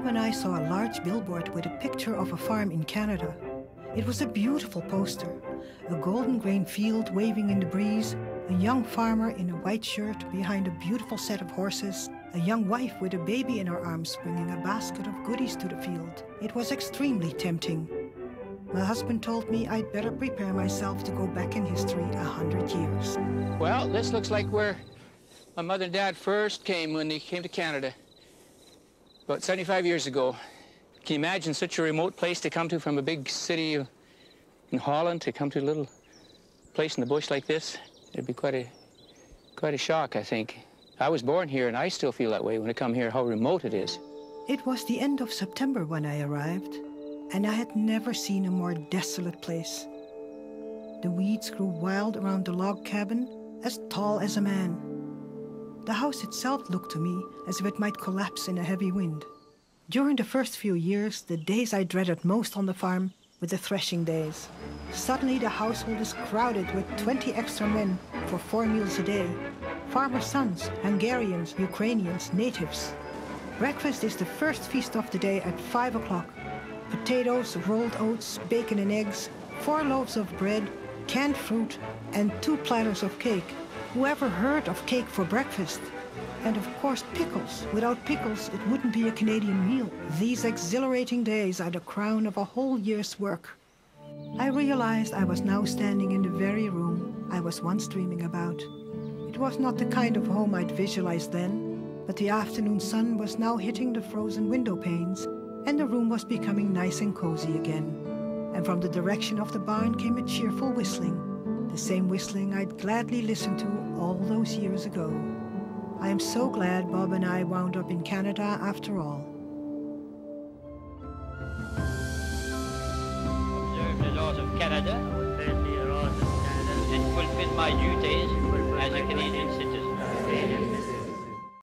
Bob and I saw a large billboard with a picture of a farm in Canada. It was a beautiful poster. A golden grain field waving in the breeze, a young farmer in a white shirt behind a beautiful set of horses, a young wife with a baby in her arms bringing a basket of goodies to the field. It was extremely tempting. My husband told me I'd better prepare myself to go back in history 100 years. Well, this looks like where my mother and dad first came when they came to Canada, about 75 years ago. Can you imagine such a remote place to come to from a big city in Holland, to come to a little place in the bush like this? It'd be quite a shock, I think. I was born here, and I still feel that way when I come here, how remote it is. It was the end of September when I arrived, and I had never seen a more desolate place. The weeds grew wild around the log cabin, as tall as a man. The house itself looked to me as if it might collapse in a heavy wind. During the first few years, the days I dreaded most on the farm were the threshing days. Suddenly the household is crowded with 20 extra men for 4 meals a day. Farmer sons, Hungarians, Ukrainians, natives. Breakfast is the first feast of the day at 5 o'clock. Potatoes, rolled oats, bacon and eggs, 4 loaves of bread, canned fruit, and 2 platters of cake. Whoever heard of cake for breakfast? And of course pickles. Without pickles, it wouldn't be a Canadian meal. These exhilarating days are the crown of a whole year's work. I realized I was now standing in the very room I was once dreaming about. It was not the kind of home I'd visualized then, but the afternoon sun was now hitting the frozen window panes, and the room was becoming nice and cozy again. And from the direction of the barn came a cheerful whistling, the same whistling I'd gladly listened to all those years ago. I am so glad Bob and I wound up in Canada after all. Observe the laws of Canada. And fulfill my duties